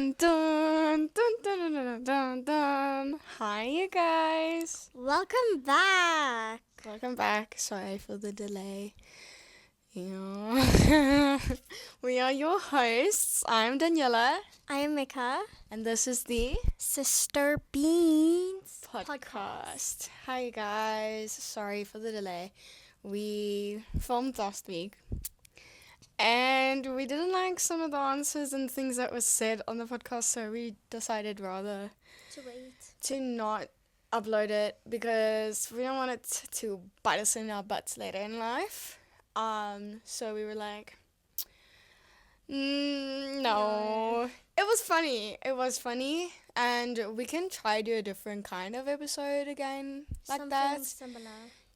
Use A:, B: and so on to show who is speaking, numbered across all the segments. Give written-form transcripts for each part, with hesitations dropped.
A: Dun, dun, dun, dun, dun, dun, dun, dun. Hi, you guys.
B: Welcome back.
A: Welcome back. Sorry for the delay. Yeah. We are your hosts. I'm Daniela,
B: I am Mika,
A: and this is the
B: Sister Beans
A: podcast. Hi, guys. Sorry for the delay. We filmed last week, and we didn't like some of the answers and things that was said on the podcast, so we decided rather
B: To wait.
A: to not upload it because we don't want it to bite us in our butts later in life. So we were like, no. It was funny. It was funny, and we can try do a different kind of episode again like
B: Something
A: that.
B: similar.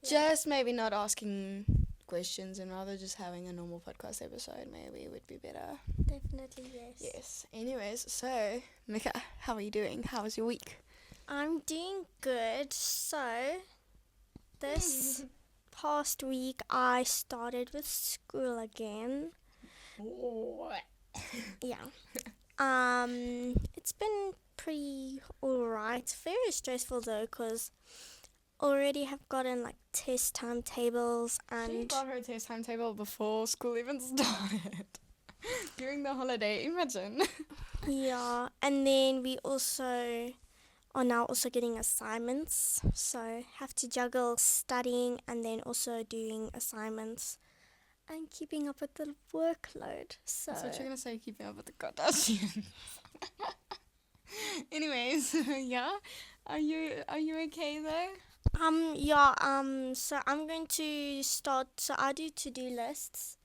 A: Just maybe not asking questions and rather just having a normal podcast episode maybe would be better.
B: Definitely yes.
A: Yes. Anyways, so Mika, how are you doing? How was your week?
B: I'm doing good. So, this past week I started with school again. Yeah. It's been pretty alright. Very stressful though, because already have gotten like test timetables
A: She
B: and
A: got her test timetable before school even started. During the holiday, imagine.
B: yeah, and then we also are now also getting assignments, so have to juggle studying and then also doing assignments and keeping up with the workload. So
A: That's what you're gonna say, keeping up with the Kardashians. Anyways, yeah. Are you okay though?
B: so I'm going to start. So I do to-do lists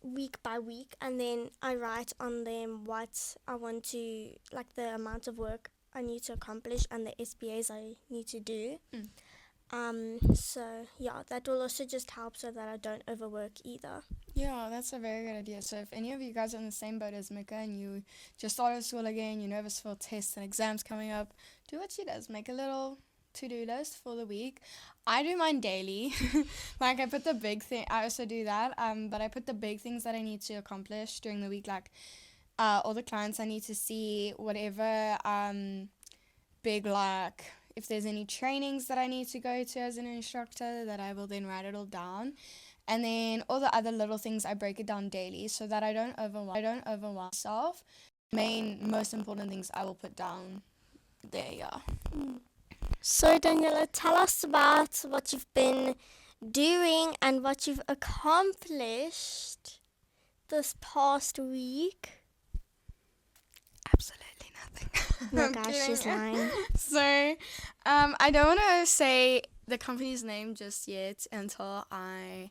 B: week by week, and then I write on them what I want to, like the amount of work I need to accomplish and the SBAs I need to do. So yeah, that will also just help so that I don't overwork either.
A: Yeah, that's a very good idea. So if any of you guys are in the same boat as Mika and you just started school again, you're nervous for tests and exams coming up, do what she does. Make a little to-do list for the week. I do mine daily. Like I put the big thing. I also do that. But I put the big things that I need to accomplish during the week, like all the clients I need to see, whatever big, like if there's any trainings that I need to go to as an instructor, that I will then write it all down. And then all the other little things I break it down daily so that I don't overwhelm myself. Most important things I will put down there, yeah.
B: So Daniela, tell us about what you've been doing and what you've accomplished this past week.
A: Absolutely nothing.
B: No,
A: I'm
B: guys, she's
A: kidding.
B: lying.
A: So, I don't want to say the company's name just yet until I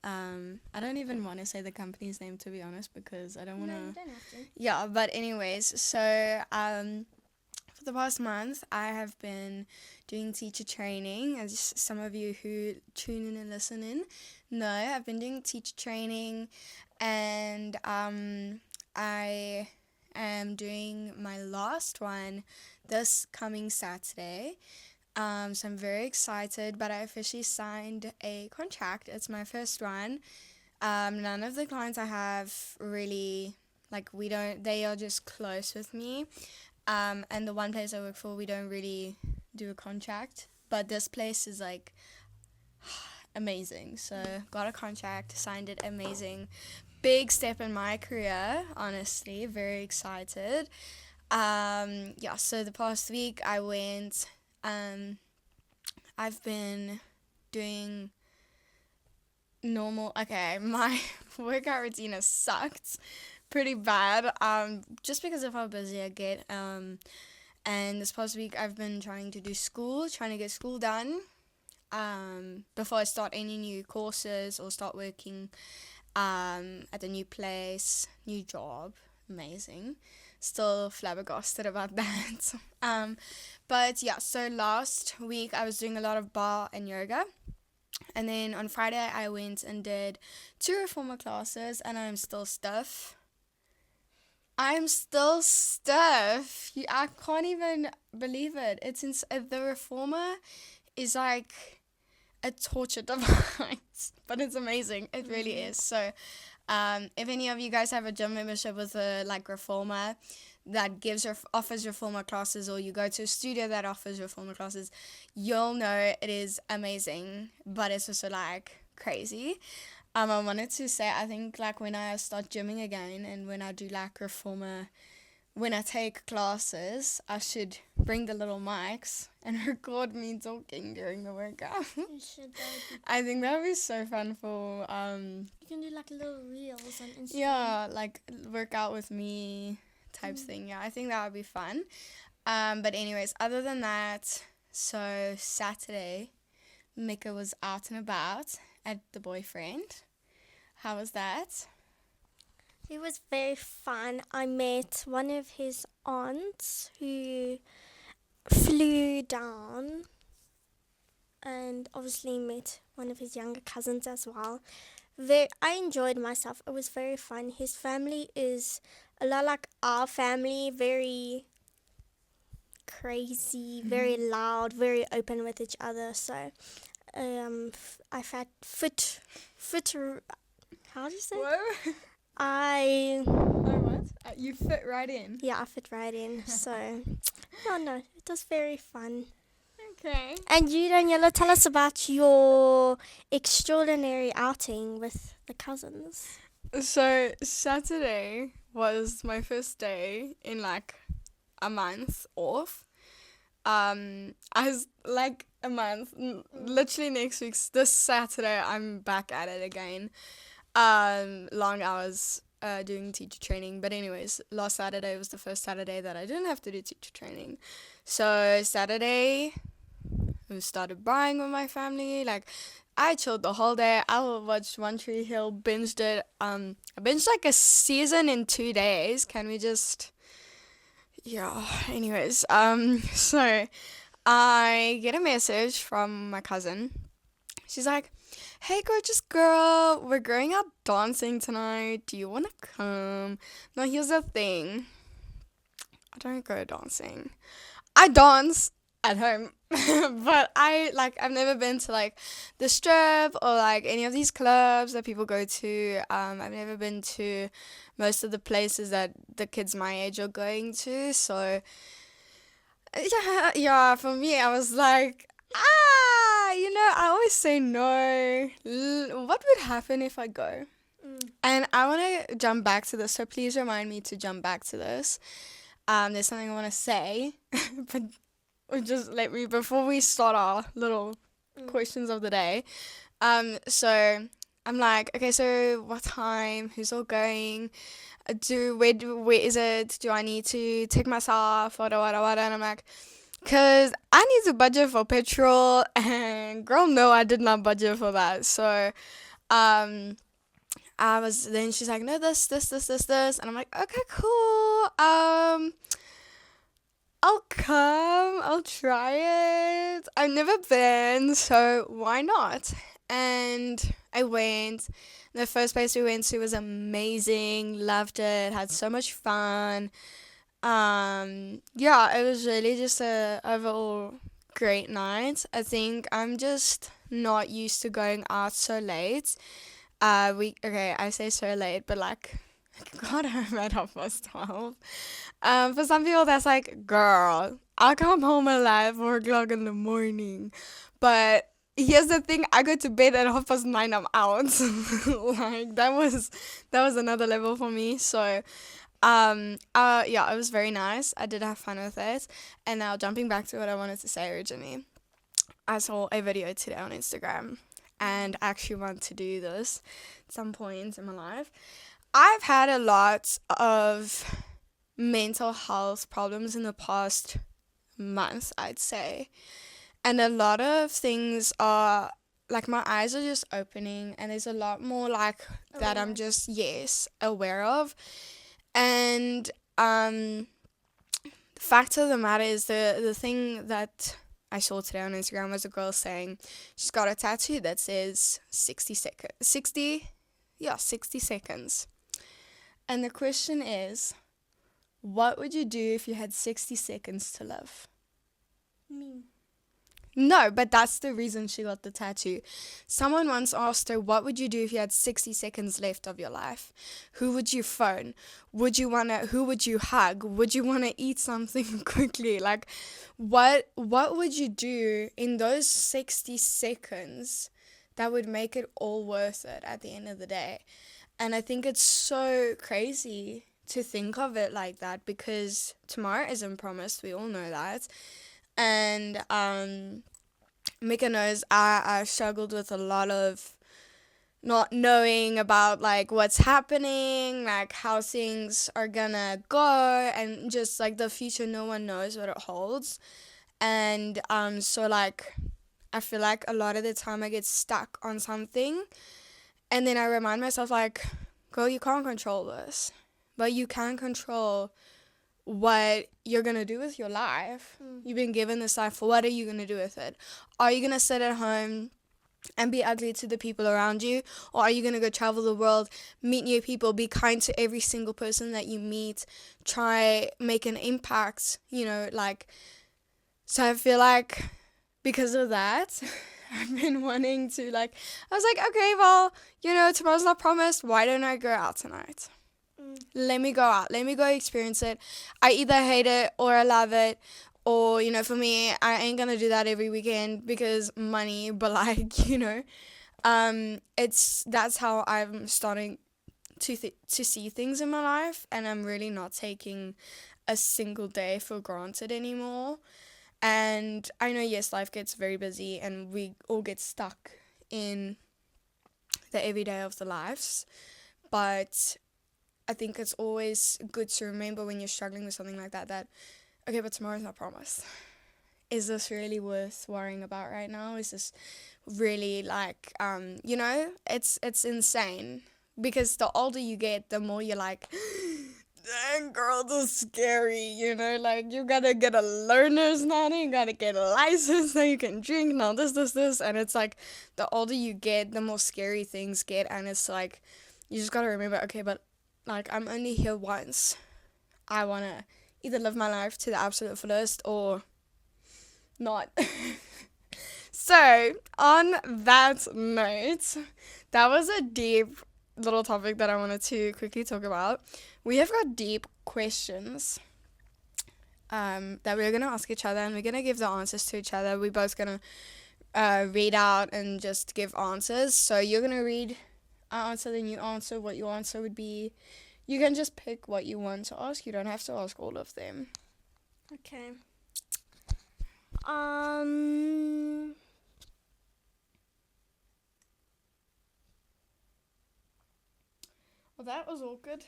A: don't even want to say the company's name, to be honest, because I don't want to.
B: No, you don't have to.
A: Yeah, but anyways, so for the past month, I have been doing teacher training. As some of you who tune in and listen in know, I've been doing teacher training, and I am doing my last one this coming Saturday. So I'm very excited, but I officially signed a contract. It's my first one. None of the clients I have really, they are just close with me. And the one place I work for, we don't really do a contract. But this place is like amazing. So got a contract, signed it, amazing. Big step in my career, honestly, very excited. Yeah, so the past week I went, I've been doing my workout routine has sucked pretty bad, just because of how busy I get, and this past week I've been trying to get school done, before I start any new courses or start working at a new place, new job. Amazing. Still flabbergasted about that. But yeah, so last week I was doing a lot of bar and yoga. And then on Friday I went and did 2 reformer classes, and I'm still stiff. I can't even believe it. The reformer is like a torture device, but it's amazing. It really is. So if any of you guys have a gym membership with a reformer, that offers reformer classes, or you go to a studio that offers reformer classes, you'll know it is amazing, but it's also like crazy. I wanted to say, I think like when I start gymming again and when I do like reformer, when I take classes, I should bring the little mics and record me talking during the workout.
B: You should. That would be.
A: I think that would be so fun for
B: You can do like little reels on Instagram.
A: yeah, like workout with me type thing. Yeah, I think that would be fun. But anyways, other than that, so Saturday, Mika was out and about at the boyfriend. How was that?
B: It was very fun. I met one of his aunts who flew down, and obviously met one of his younger cousins as well. I enjoyed myself. It was very fun. His family is a lot like our family, very crazy, very loud, very open with each other. So I felt how do you say?
A: Whoa.
B: I
A: Oh, what? You fit right in.
B: Yeah, I fit right in. So no, it was very fun.
A: Okay.
B: And you, Daniela, tell us about your extraordinary outing with the cousins.
A: So Saturday was my first day in like a month off. I was like a month, literally next week's this Saturday I'm back at it again. Long hours doing teacher training, but anyways, last Saturday was the first Saturday that I didn't have to do teacher training. So Saturday we started buying with my family. Like I chilled the whole day. I watched One Tree Hill, binged it. I binged like a season in 2 days. Can we just yeah, anyways, so I get a message from my cousin. She's like, "Hey, gorgeous girl, we're going out dancing tonight. Do you want to come?" Now, here's the thing. I don't go dancing. I dance at home. But I've never been to, like, the Strip or, like, any of these clubs that people go to. I've never been to most of the places that the kids my age are going to. So, yeah, for me, I was like, I always say no. What would happen if I go? And I want to jump back to this, so please remind me to jump back to this. There's something I want to say, but just let me, before we start our little questions of the day. So I'm like, okay, so what time? Who's all going? Where is it? Do I need to take myself? What? And I'm like, because I need to budget for petrol, and girl, no, I did not budget for that. So, then she's like, no, this, and I'm like, okay, cool. I'll come. I'll try it. I've never been, so why not? And I went. The first place we went to was amazing. Loved it. Had so much fun. Yeah, it was really just a overall great night. I think I'm just not used to going out so late. I say so late, but like got home at 12:30. For some people that's like, girl, I'll come home at like 4 o'clock in the morning. But here's the thing, I go to bed at 9:30, I'm out. Like that was another level for me. So yeah, it was very nice. I did have fun with it. And now jumping back to what I wanted to say originally. I saw a video today on Instagram, and I actually want to do this at some point in my life. I've had a lot of mental health problems in the past month, I'd say. And a lot of things are like my eyes are just opening, and there's a lot more like that I'm just aware of. And the fact of the matter is the thing that I saw today on Instagram was a girl saying she's got a tattoo that says 60 seconds. And the question is, what would you do if you had 60 seconds to live?
B: Me.
A: No, but that's the reason she got the tattoo. Someone once asked her, what would you do if you had 60 seconds left of your life? Who would you phone? Who would you hug? Would you want to eat something quickly? Like, what would you do in those 60 seconds that would make it all worth it at the end of the day? And I think it's so crazy to think of it like that, because tomorrow isn't promised. We all know that. And Mika knows I struggled with a lot of not knowing about like what's happening, like how things are gonna go, and just like the future. No one knows what it holds. And so like I feel like a lot of the time I get stuck on something, and then I remind myself like, girl, you can't control this, but you can control what you're gonna do with your life. You've been given this life. What are you gonna do with it? Are you gonna sit at home and be ugly to the people around you, or are you gonna go travel the world, meet new people, be kind to every single person that you meet, try make an impact, like. So I feel like because of that I've been wanting to, like, I was like, okay, well, tomorrow's not promised, why don't I go out tonight? Let me go out. Let me go experience it. I either hate it or I love it. Or, for me, I ain't going to do that every weekend because money. But, like, that's how I'm starting to see things in my life. And I'm really not taking a single day for granted anymore. And I know, yes, life gets very busy and we all get stuck in the everyday of the lives. But I think it's always good to remember when you're struggling with something like that, okay, but tomorrow's not promised. Is this really worth worrying about right now? Is this really like, it's insane. Because the older you get, the more you're like, dang, girl, this is scary, like, you gotta get a learner's now, you gotta get a license, now you can drink, now this. And it's like, the older you get, the more scary things get. And it's like, you just gotta remember, okay, but like, I'm only here once. I want to either live my life to the absolute fullest or not. So, on that note, that was a deep little topic that I wanted to quickly talk about. We have got deep questions that we're going to ask each other, and we're going to give the answers to each other. We're both going to read out and just give answers. So, you're going to read answer, then you answer what your answer would be. You can just pick what you want to ask. You don't have to ask all of them.
B: Okay.
A: Well, that was awkward.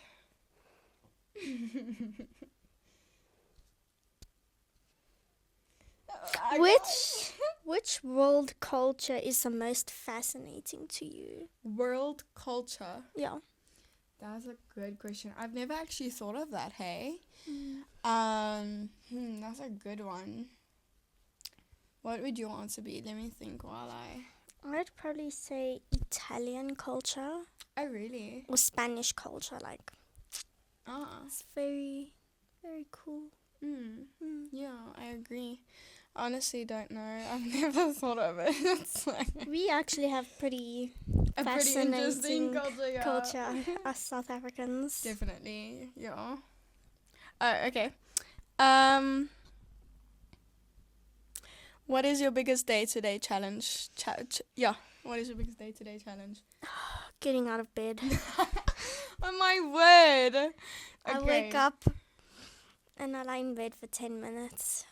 B: Which world culture is the most fascinating to you?
A: World culture?
B: Yeah.
A: That's a good question. I've never actually thought of that, hey? That's a good one. What would your answer be? Let me think while
B: I'd probably say Italian culture.
A: Oh, really?
B: Or Spanish culture, like. It's very, very cool.
A: Yeah, I agree. Honestly, don't know. I've never thought of it. It's like
B: we actually have pretty fascinating culture as South Africans.
A: Definitely, yeah. Okay. What is your biggest day-to-day challenge? What is your biggest day-to-day challenge?
B: Getting out of bed.
A: Oh my word. Okay.
B: I wake up and I lie in bed for 10 minutes.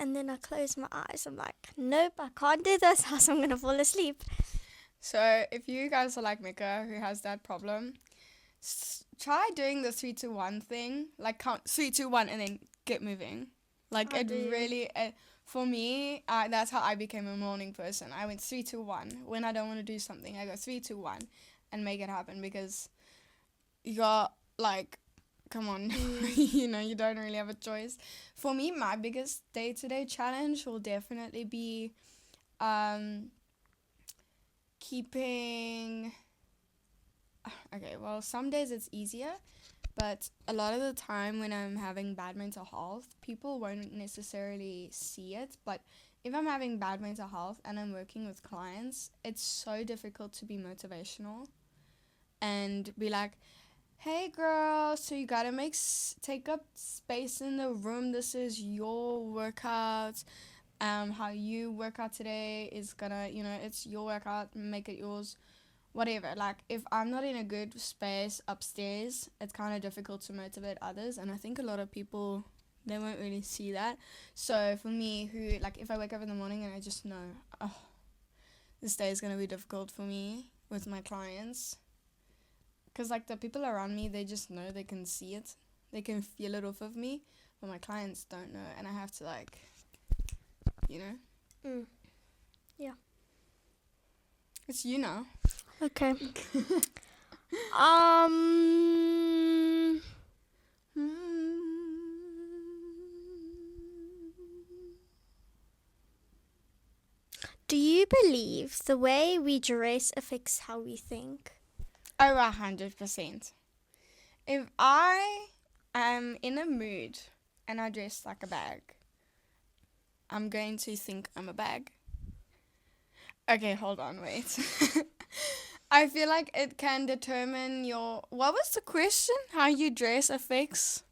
B: And then I close my eyes. I'm like, nope, I can't do this, else I'm going to fall asleep.
A: So if you guys are like Mika, who has that problem, try doing the 3 to 1 thing. Like count 3 2 1 and then get moving. Like really, for me, that's how I became a morning person. I went 3 2 1. When I don't want to do something, I go 3 2 1 and make it happen, because you're like, come on, you don't really have a choice. For me, my biggest day-to-day challenge will definitely be keeping... Okay, well, some days it's easier, But a lot of the time when I'm having bad mental health, people won't necessarily see it. But if I'm having bad mental health and I'm working with clients, it's so difficult to be motivational and be like, hey girl, so you gotta take up space in the room. This is your workout. How you work out today is gonna, it's your workout, make it yours, whatever. Like, if I'm not in a good space upstairs, it's kind of difficult to motivate others, and I think a lot of people, they won't really see that. So for me, who, like, if I wake up in the morning and I just know, oh, this day is gonna be difficult for me with my clients, because, like, the people around me, they just know, they can see it, they can feel it off of me, but my clients don't know, and I have to, like,
B: Yeah.
A: It's you now.
B: Okay. Do you believe the way we dress affects how we think?
A: Oh, 100%. If I am in a mood and I dress like a bag, I'm going to think I'm a bag. Okay, hold on, wait. I feel like it can determine your... What was the question? How you dress affects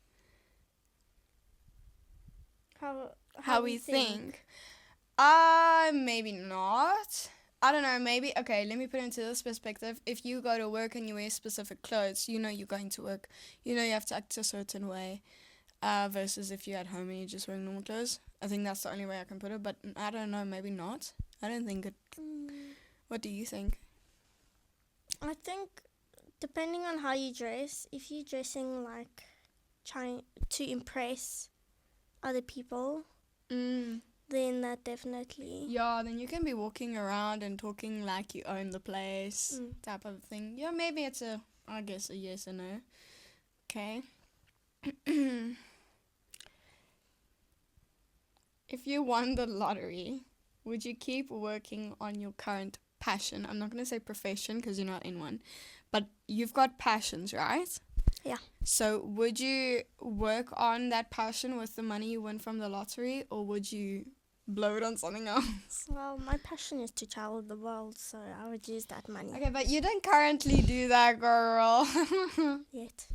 A: how we think. Maybe not. I don't know, maybe... Okay, let me put it into this perspective. If you go to work and you wear specific clothes, you know you're going to work. You know you have to act a certain way. Versus if you're at home and you're just wearing normal clothes. I think that's the only way I can put it. But I don't know, maybe not. I don't think it... What do you think?
B: I think depending on how you dress, if you're dressing like trying to impress other people, then that definitely...
A: Yeah, then you can be walking around and talking like you own the place, type of thing. Yeah, maybe it's I guess a yes or no. Okay. If you won the lottery, would you keep working on your current passion? I'm not going to say profession because you're not in one, but you've got passions, right?
B: Yeah.
A: So would you work on that passion with the money you win from the lottery, or would you blow it on something else?
B: Well, my passion is to travel the world, so I would use that money.
A: Okay, but you don't currently do that, girl.
B: Yet.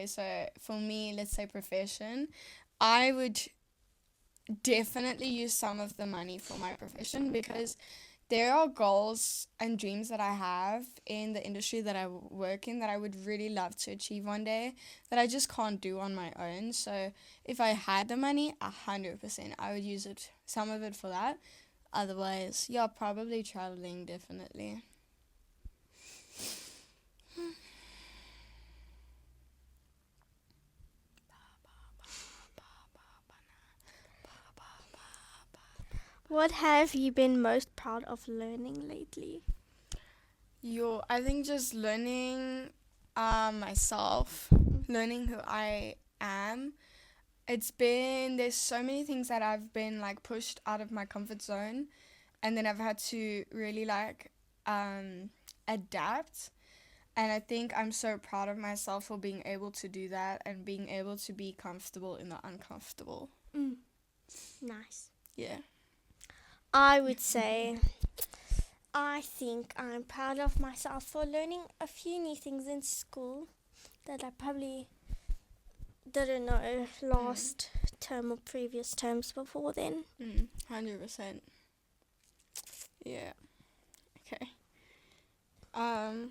A: So for me, let's say profession, I would definitely use some of the money for my profession, because there are goals and dreams that I have in the industry that I work in that I would really love to achieve one day that I just can't do on my own. So if I had the money, 100%, I would use it, some of it for that. Otherwise, yeah, probably traveling, definitely.
B: What have you been most proud of learning lately?
A: I think just learning myself, learning who I am. There's so many things that I've been like pushed out of my comfort zone, and then I've had to really like adapt. And I think I'm so proud of myself for being able to do that and being able to be comfortable in the uncomfortable.
B: Nice.
A: Yeah.
B: I would say I think I'm proud of myself for learning a few new things in school that I probably didn't know last term or previous terms before then.
A: 100%. Yeah. Okay. Oh.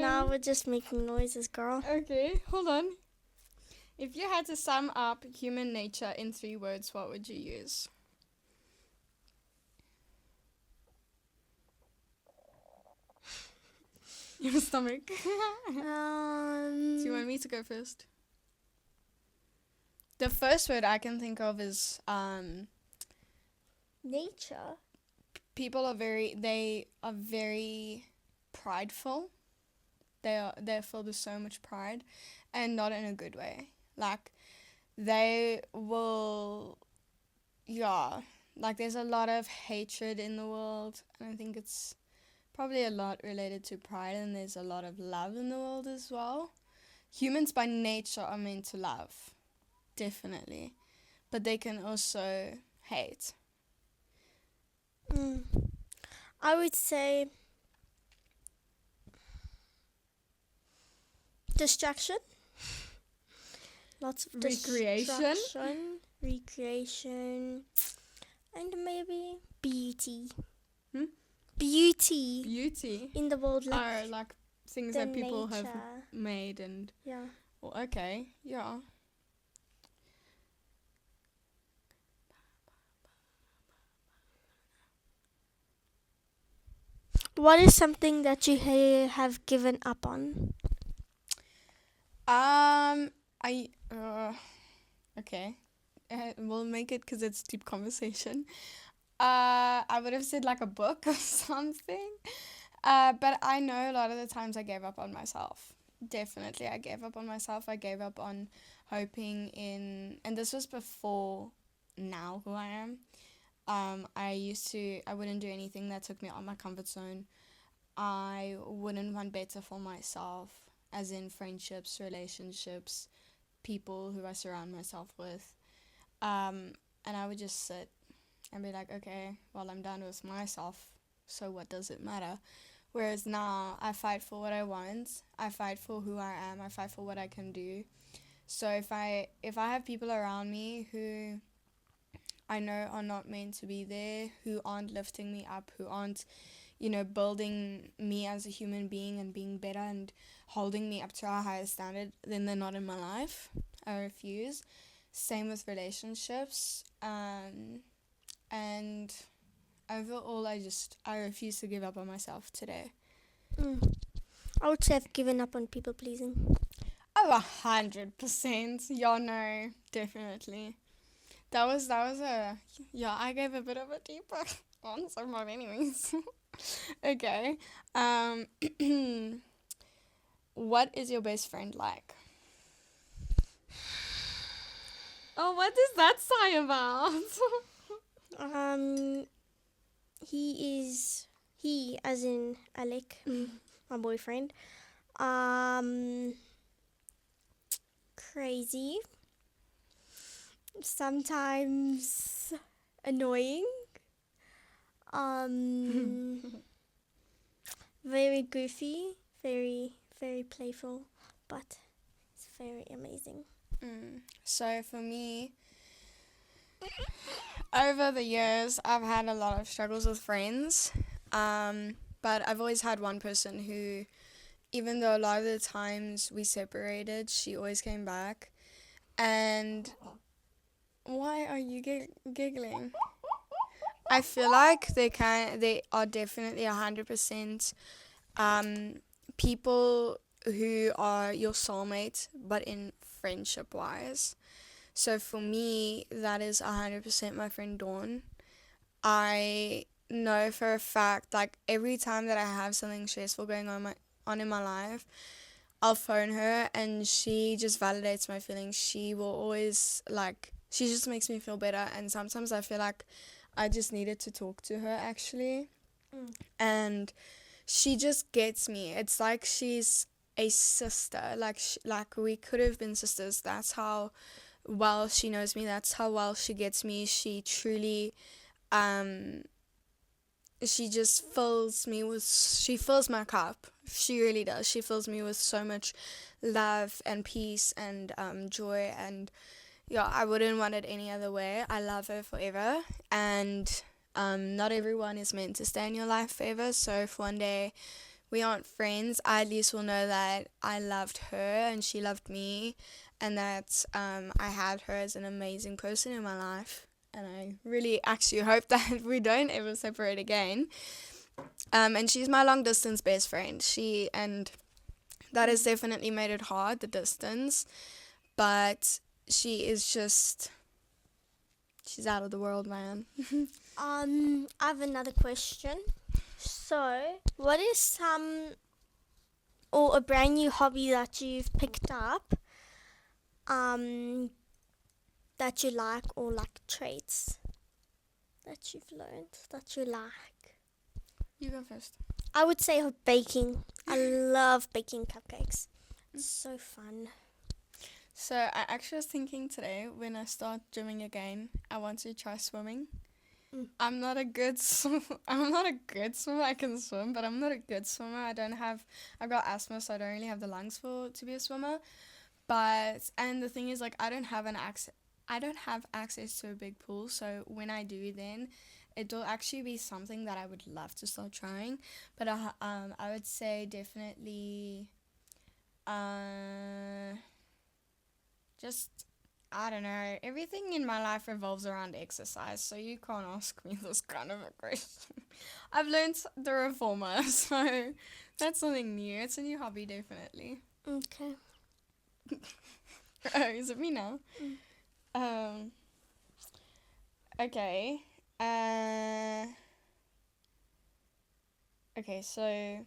B: Now we're just making noises, girl.
A: Okay, hold on. If you had to sum up human nature in 3 words, what would you use? Your stomach. Do you want me to go first? The first word I can think of is
B: nature.
A: People are very prideful. They're filled with so much pride, and not in a good way. Like, they will, yeah, like there's a lot of hatred in the world, and I think it's probably a lot related to pride, and there's a lot of love in the world as well. Humans by nature are meant to love, definitely, but they can also hate.
B: Mm. I would say distraction. Lots of
A: Recreation?
B: recreation, and maybe beauty.
A: Hmm?
B: Beauty
A: Beauty
B: in the world, like
A: are like things
B: the
A: that people
B: nature.
A: have made, and
B: Yeah.
A: well, okay, yeah.
B: What is something that you have given up on?
A: I okay. We'll make it because it's deep conversation. I would have said like a book or something. But I know a lot of the times I gave up on myself. Definitely, I gave up on myself. I gave up on hoping in, and this was before now who I am. I wouldn't do anything that took me out of my comfort zone. I wouldn't want better for myself, as in friendships, relationships, people who I surround myself with. And I would just sit and be like, okay, well, I'm done with myself, so what does it matter? Whereas now, I fight for what I want, I fight for who I am, I fight for what I can do. So if I have people around me who I know are not meant to be there, who aren't lifting me up, who aren't, building me as a human being and being better and holding me up to a higher standard, then they're not in my life. I refuse. Same with relationships. And overall, I refuse to give up on myself today.
B: I would say I've given up on people pleasing.
A: Oh, 100%. Yeah, no, definitely. I gave a bit of a deeper answer, but anyways. Okay. What is your best friend like? Oh, what does that sigh about?
B: He as in Alec, my boyfriend. Crazy. Sometimes annoying. Very goofy. Very playful, but it's very amazing.
A: So for me, over the years, I've had a lot of struggles with friends. But I've always had one person who, even though a lot of the times we separated, she always came back. And why are you giggling? I feel like they are definitely 100% people who are your soulmate, but in friendship wise. So for me, that is 100% my friend Dawn. I know for a fact, like every time that I have something stressful going on in my life, I'll phone her and she just validates my feelings. She will always she just makes me feel better, and sometimes I feel like I just needed to talk to her actually. And she just gets me. It's like she's a sister. Like we could have been sisters. That's how well she knows me. That's how well she gets me. She truly she just she fills my cup. She really does. She fills me with so much love and peace and joy, and yeah, I wouldn't want it any other way. I love her forever, and not everyone is meant to stay in your life forever. So if one day we aren't friends, I at least will know that I loved her and she loved me, and that I had her as an amazing person in my life. And I really actually hope that we don't ever separate again. And she's my long distance best friend. And that has definitely made it hard, the distance. But she's out of the world, man.
B: I have another question. So, what is or a brand new hobby that you've picked up that you like, or like traits that you've learned that you like?
A: You go first.
B: I would say baking. I love baking cupcakes. It's so fun.
A: So I actually was thinking today, when I start gymming again, I want to try swimming. I'm not a good I'm not a good swimmer. I can swim, but I'm not a good swimmer. I've got asthma, so I don't really have the lungs to be a swimmer. And the thing is, like, I don't have access to a big pool. So when I do, then it'll actually be something that I would love to start trying. But I would say definitely, just, I don't know. Everything in my life revolves around exercise, so you can't ask me this kind of a question. I've learned the reformer, so that's something new. It's a new hobby, definitely.
B: Okay.
A: Oh, is it me now? Okay. Okay, so...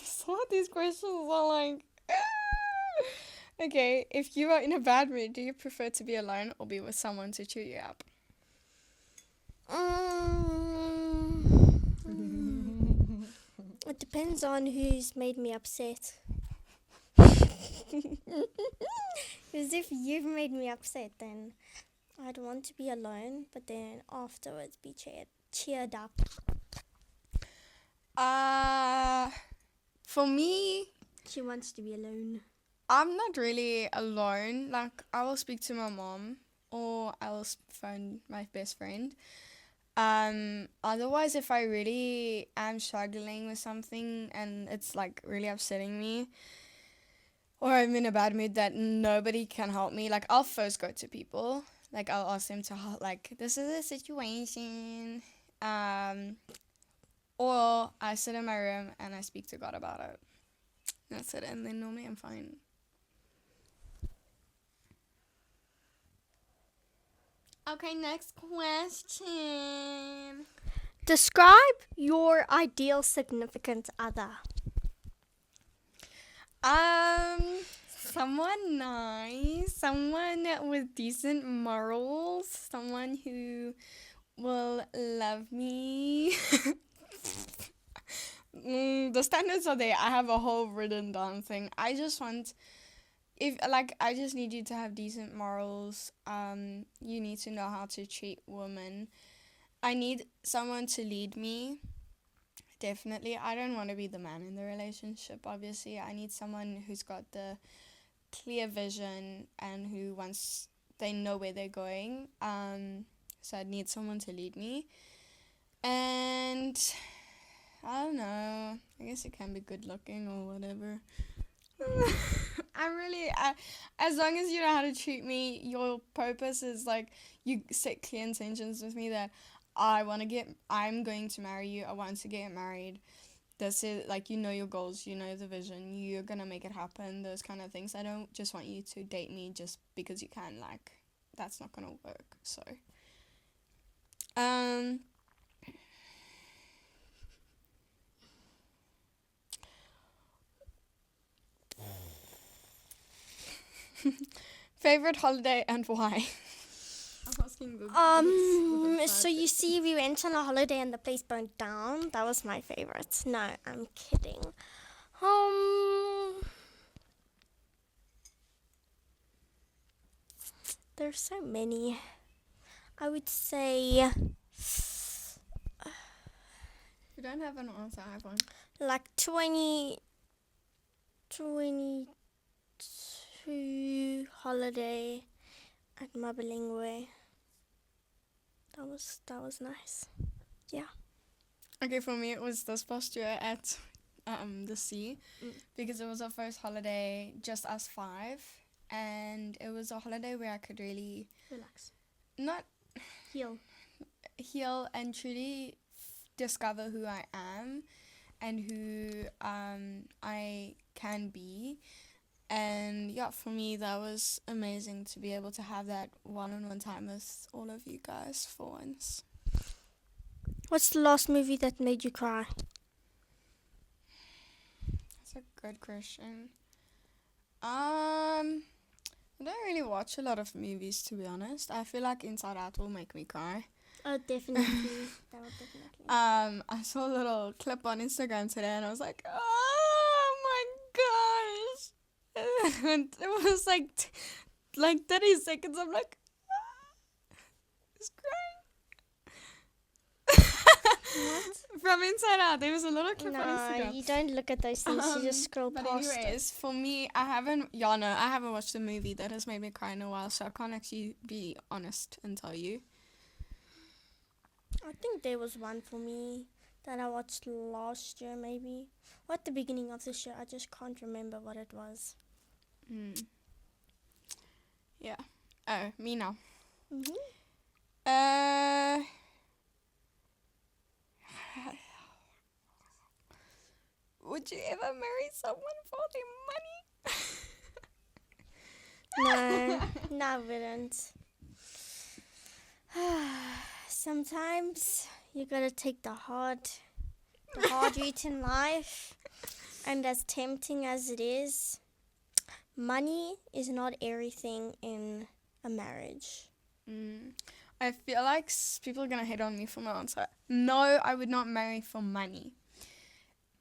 A: Some of these questions are like... Okay, if you are in a bad mood, do you prefer to be alone or be with someone to cheer you up?
B: It depends on who's made me upset. Because if you've made me upset, then I'd want to be alone, but then afterwards be cheered up.
A: For me,
B: She wants to be alone.
A: I'm not really alone. Like, I will speak to my mom or I will phone my best friend. Otherwise, if I really am struggling with something and it's like really upsetting me, or I'm in a bad mood that nobody can help me, like, I'll first go to people. Like, I'll ask them to help, like, this is a situation. Or I sit in my room and I speak to God about it. That's it. And then normally I'm fine. Okay, next question.
B: Describe your ideal significant other.
A: Someone nice, someone with decent morals, someone who will love me. The standards are there. I have a whole written down thing. I just need you to have decent morals. You need to know how to treat women. I need someone to lead me. Definitely. I don't want to be the man in the relationship, obviously. I need someone who's got the clear vision and they know where they're going. So I need someone to lead me. And I don't know. I guess it can be good looking or whatever. As long as you know how to treat me, your purpose is like, you set clear intentions with me that I'm going to marry you. I want to get married. This is like, you know your goals, you know the vision, you're gonna make it happen, those kind of things. I don't just want you to date me just because you can. Like, that's not gonna work. So favorite holiday and why? I'm asking
B: So you see, we went on a holiday and the place burned down. That was my favorite. No, I'm kidding. There's so many. I would say,
A: You don't have an answer, I have one.
B: like 2022 holiday at Mabalingwe. That was nice. Yeah.
A: Okay, for me it was this past year at the sea, because it was our first holiday, just us 5, and it was a holiday where I could really
B: Relax.
A: not
B: Heal.
A: and truly discover who I am and who I can be. And yeah, for me that was amazing to be able to have that one-on-one time with all of you guys for once.
B: What's the last movie that made you cry?
A: That's a good question. I don't really watch a lot of movies, to be honest. I feel like Inside Out will make me cry.
B: Oh, definitely. That would definitely.
A: I saw a little clip on Instagram today, and I was like, oh my gosh! And it was like 30 seconds. I'm like, it's
B: What?
A: from Inside Out. There was a little clip on
B: No,
A: Instagram.
B: you don't look at those things. You just scroll
A: But
B: past
A: anyways, for me, I haven't watched a movie that has made me cry in a while, so I can't actually be honest and tell you.
B: it. I think there was one for me that I watched last year, maybe. Or at the beginning of this year. I just can't remember what it was.
A: Yeah. Oh, me now.
B: Mm-hmm.
A: Would you ever marry someone for their money?
B: No, no, I wouldn't. Sometimes you gotta take the hard route in life, and as tempting as it is, money is not everything in a marriage.
A: I feel like people are gonna hate on me for my answer. No, I would not marry for money.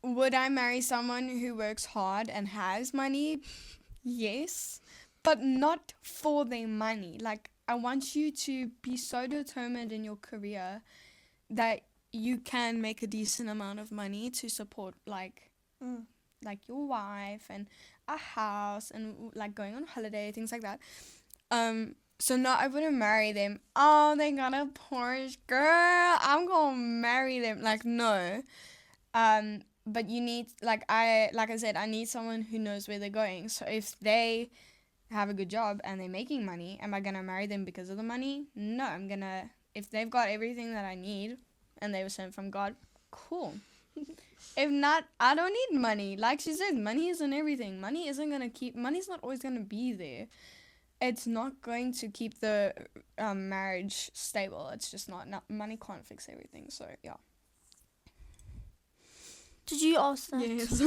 A: Would I marry someone who works hard and has money? Yes, but not for their money. Like, I want you to be so determined in your career that you can make a decent amount of money to support like your wife and a house and like going on holiday, things like that. So no, I wouldn't marry them. Oh, they got a Porsche, girl, I'm gonna marry them. Like, no. But you need, like I said, I need someone who knows where they're going. So if they have a good job and they're making money, am I gonna marry them because of the money? No, if they've got everything that I need and they were sent from God, cool. If not, I don't need money. Like she said, money isn't everything. Money's not always gonna be there. It's not going to keep the marriage stable. It's just not. Money can't fix everything. So yeah.
B: Did you ask that?
A: Yes.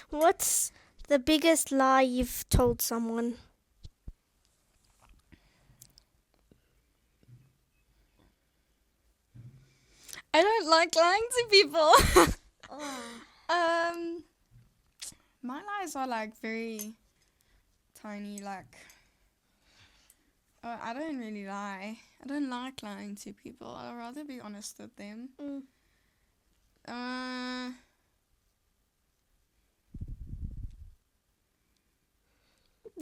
B: What's the biggest lie you've told someone?
A: I don't like lying to people. My lies are like very tiny. Like, I don't really lie. I don't like lying to people. I'd rather be honest with them.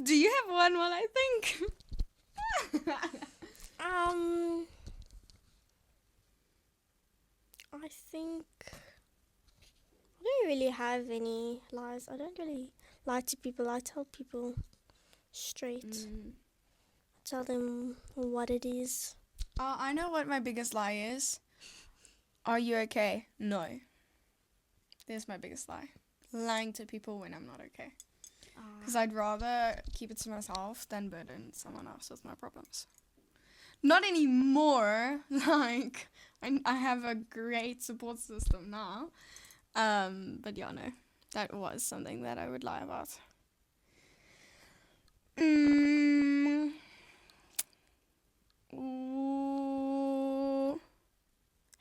A: Do you have one while I think?
B: I think I don't really have any lies. I don't really lie to people. I tell people straight. Tell them what it is.
A: Oh, I know what my biggest lie is. Are you okay? No. There's my biggest lie. Lying to people when I'm not okay. Because I'd rather keep it to myself than burden someone else with my problems. Not anymore. Like, I have a great support system now. But yeah, no. That was something that I would lie about. Ooh.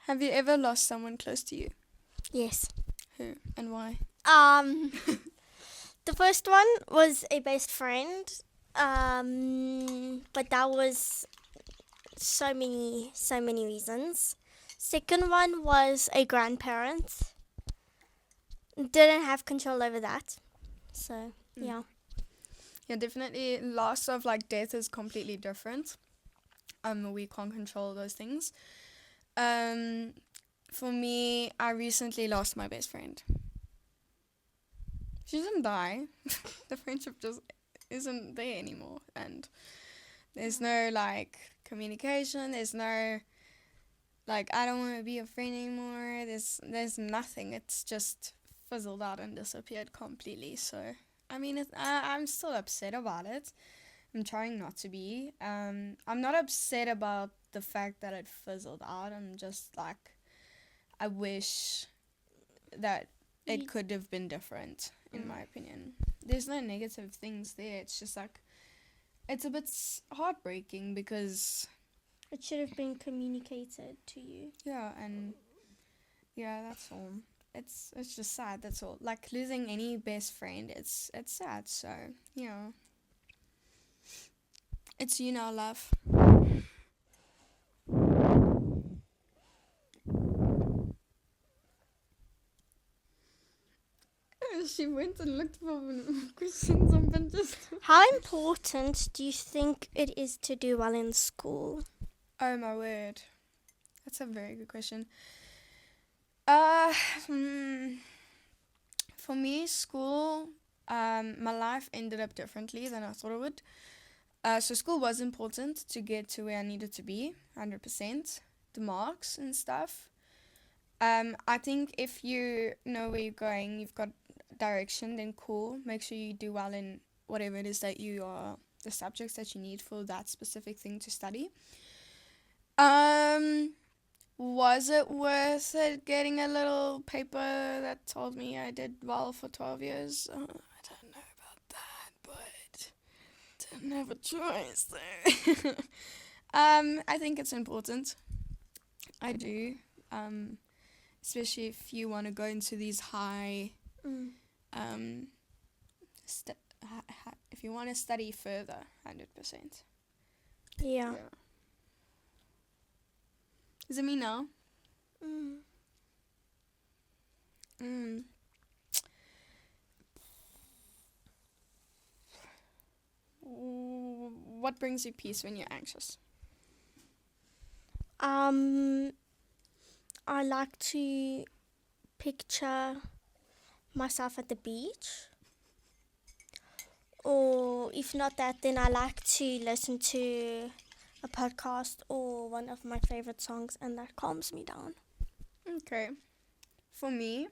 A: Have you ever lost someone close to you?
B: Yes.
A: Who and why?
B: The first one was a best friend. But that was so many reasons. Second one was a grandparent. Didn't have control over that. So, yeah.
A: Yeah, definitely loss of like death is completely different. We can't control those things. For me, I recently lost my best friend. She didn't die. The friendship just isn't there anymore, and there's no like communication. There's no like, I don't want to be your friend anymore. There's nothing. It's just fizzled out and disappeared completely. So I mean, I'm still upset about it. I'm trying not to be. I'm not upset about the fact that it fizzled out. I'm just like, I wish that it could have been different in my opinion. There's no negative things there. It's just like, it's a bit heartbreaking because,
B: It should have been communicated to you.
A: yeah, and yeah, that's all. It's just sad, that's all. Like losing any best friend, it's sad, so yeah. It's you now, love. She went and looked for questions on Pinterest.
B: How important do you think it is to do well in school?
A: Oh my word. That's a very good question. For me, school, my life ended up differently than I thought it would. So school was important to get to where I needed to be, 100%. The marks and stuff. I think if you know where you're going, you've got direction, then cool. Make sure you do well in whatever it is that you are, the subjects that you need for that specific thing to study. Was it worth it getting a little paper that told me I did well for 12 years? I don't know about that, but didn't have a choice there. I think it's important. I do. Especially if you want to go into these high, if you want to study further, 100%.
B: Yeah.
A: Is it me now? What brings you peace when you're anxious?
B: I like to picture myself at the beach. Or if not that, then I like to listen to a podcast or one of my favorite songs, and that calms me down.
A: Okay. For me,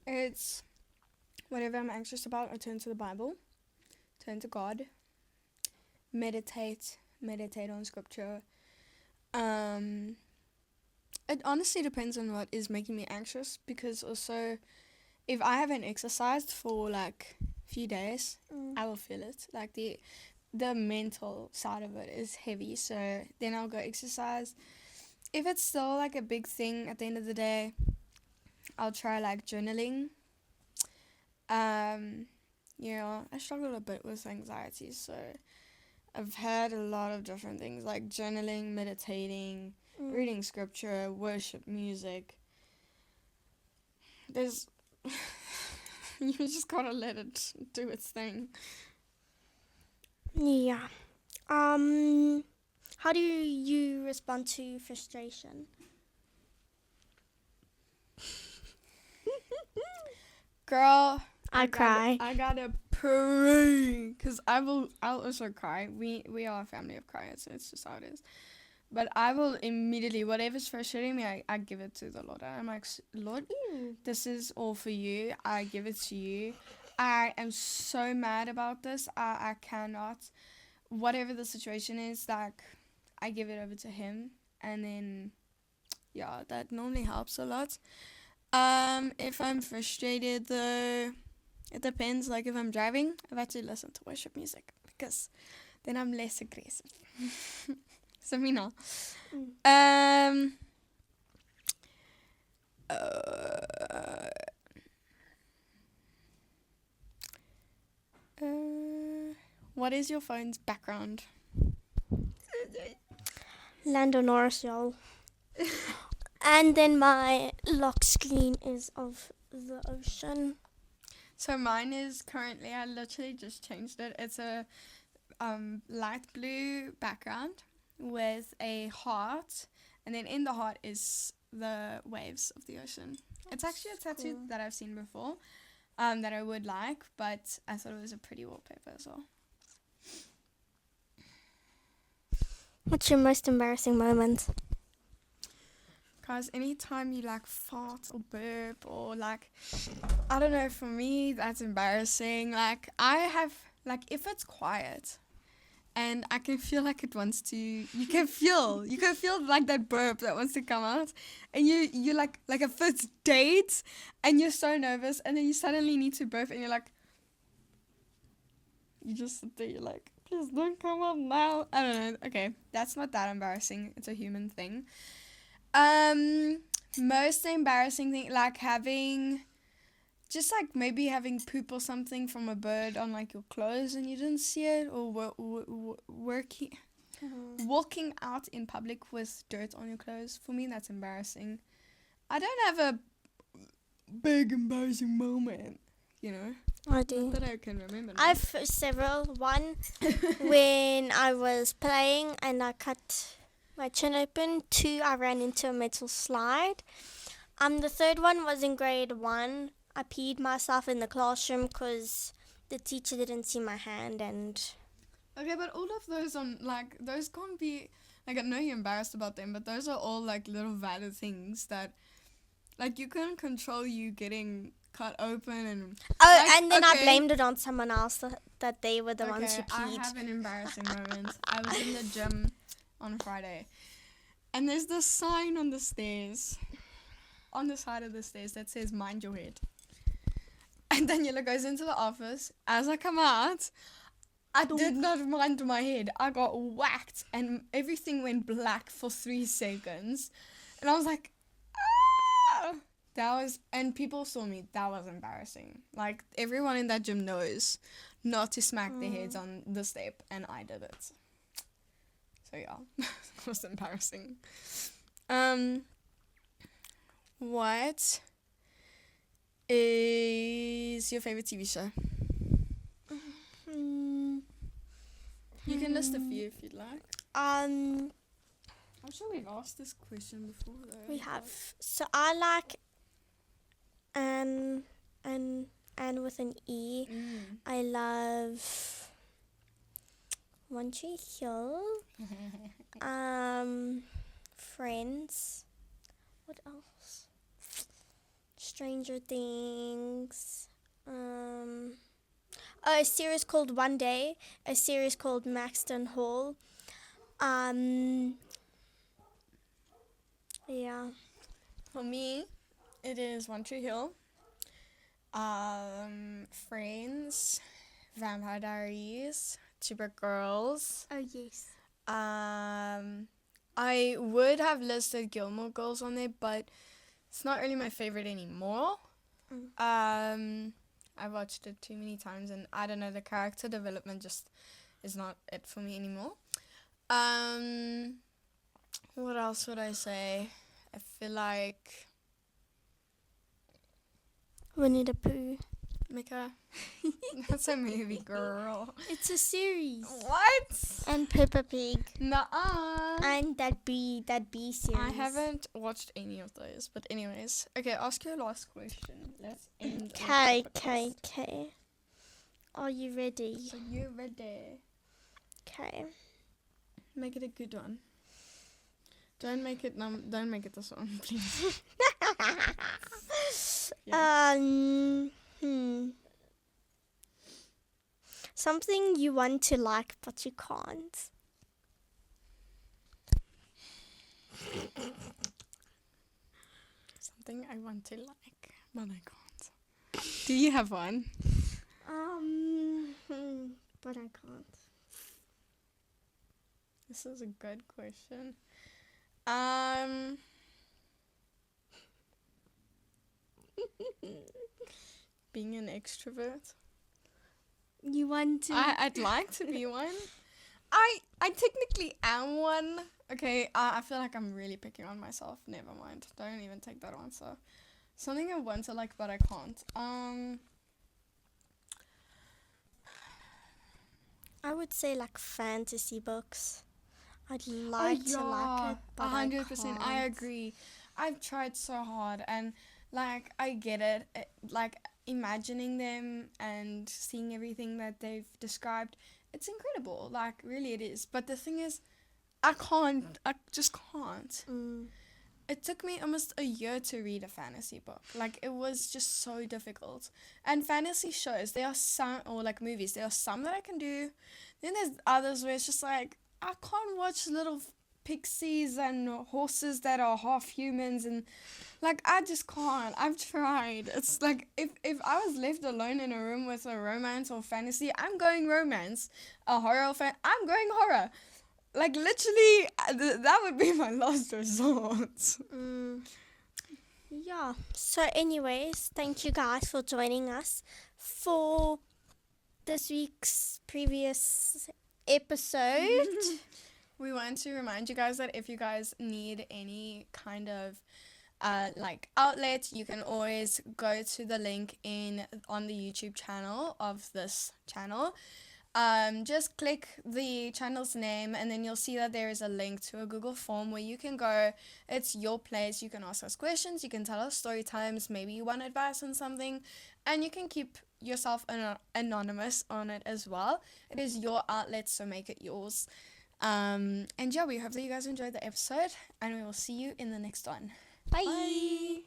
A: it's whatever I'm anxious about, I turn to the Bible, turn to God, meditate on scripture. It honestly depends on what is making me anxious, because also if I haven't exercised for like a few days, I will feel it. Like the mental side of it is heavy, so then I'll go exercise. If it's still like a big thing at the end of the day, I'll try like journaling. I struggle a bit with anxiety, so I've had a lot of different things like journaling, meditating, reading scripture, worship music. There's you just gotta let it do its thing.
B: Yeah. How do you respond to frustration?
A: Girl,
B: I cry.
A: I gotta pray, because I'll also cry. We are a family of criers, so it's just how it is. But I will immediately, whatever's frustrating me, I give it to the Lord. I'm like, Lord, this is all for you. I give it to you. I am so mad about this. I cannot. Whatever the situation is, like, I give it over to Him. And then, yeah, that normally helps a lot. If I'm frustrated, though, it depends. Like, if I'm driving, I've had to listen to worship music, because then I'm less aggressive. So me now. What is your phone's background?
B: Lando Norris, y'all. And then my lock screen is of the ocean.
A: So mine is currently, I literally just changed it. It's a light blue background with a heart, and then in the heart is the waves of the ocean. It's actually a tattoo that I've seen before, that I would like, but I thought it was a pretty wallpaper as well.
B: What's your most embarrassing moment?
A: Guys, anytime you like fart or burp or like, I don't know, for me that's embarrassing. Like I have, like if it's quiet, and I can feel like it wants to. You can feel like that burp that wants to come out, and you like a first date, and you're so nervous, and then you suddenly need to burp, and you're like, you just sit there, you're like, please don't come up now. I don't know. Okay, that's not that embarrassing. It's a human thing. Most embarrassing thing, like having. Just like maybe having poop or something from a bird on like your clothes and you didn't see it, or walking out in public with dirt on your clothes. For me, that's embarrassing. I don't have a big embarrassing moment, you know.
B: I do.
A: Not that I can remember. Now.
B: I've several. One when I was playing and I cut my chin open. 2, I ran into a metal slide. The third one was in grade 1. I peed myself in the classroom because the teacher didn't see my hand and...
A: Okay, but all of those those can't be, like, I know you're embarrassed about them, but those are all, like, little valid things that, like, you can't control you getting cut open and...
B: Oh,
A: like,
B: and then
A: okay,
B: I blamed it on someone else that they were the ones who
A: I
B: peed.
A: have an embarrassing moment. I was in the gym on Friday, and there's this sign on the stairs, on the side of the stairs, that says, mind your head. And Daniela goes into the office. As I come out, I did not mind my head. I got whacked and everything went black for 3 seconds. And I was like, ah! And people saw me. That was embarrassing. Like, everyone in that gym knows not to smack their heads on the step, and I did it. So yeah, it was embarrassing. What is your favorite TV show? You can list a few if you'd like.
B: I'm
A: sure we've asked this question before though.
B: We have. So I like Anne with an E. I love One Tree Hill. Friends. What else? Stranger Things. A series called One Day. A series called Maxton Hall. Yeah.
A: For me, it is One Tree Hill, Friends, Vampire Diaries, Two Brick Girls.
B: Oh, yes.
A: I would have listed Gilmore Girls on there, but it's not really my favorite anymore. I watched it too many times, and I don't know, the character development just is not it for me anymore. What else would I say? I feel like
B: Winnie the Pooh.
A: Mika. That's a movie, girl.
B: It's a series.
A: What?
B: And Peppa Pig.
A: Nuh-uh.
B: And that bee series.
A: I haven't watched any of those, but anyways. Okay, ask your last question. Let's end.
B: Okay. Are you ready?
A: So you're ready.
B: Okay.
A: Make it a good one. Don't make it this one, please. Yeah.
B: Something you want to like but you can't.
A: Something I want to like, but I can't. Do you have one?
B: But I can't.
A: This is a good question. Being an extrovert.
B: You want to?
A: I'd like to be one. I technically am one. Okay, I feel like I'm really picking on myself. Never mind. Don't even take that answer. Something I want to like but I can't.
B: I would say like fantasy books. I'd like to like it, but
A: 100%.
B: I
A: I agree. I've tried so hard, and like I get it. Like imagining them and seeing everything that they've described, it's incredible. Like really, it is. But the thing is, I can't. I just can't. it took me almost a year to read a fantasy book. Like, it was just so difficult. And fantasy shows, there are some, or like movies, there are some that I can do. Then there's others where it's just like, I can't watch little pixies and horses that are half humans, and like, I just can't. I've tried. It's like, if I was left alone in a room with a romance or fantasy, I'm going romance. A horror fan, I'm going horror. Like, literally, that would be my last resort.
B: Yeah. So, anyways, thank you guys for joining us for this week's previous episode.
A: We want to remind you guys that if you guys need any kind of like outlet, you can always go to the link on the YouTube channel of this channel. Just click the channel's name, and then you'll see that there is a link to a Google form where you can go. It's your place. You can ask us questions. You can tell us story times. Maybe you want advice on something, and you can keep yourself anonymous on it as well. It is your outlet, so make it yours. And yeah, we hope that you guys enjoyed the episode, and we will see you in the next one.
B: Bye.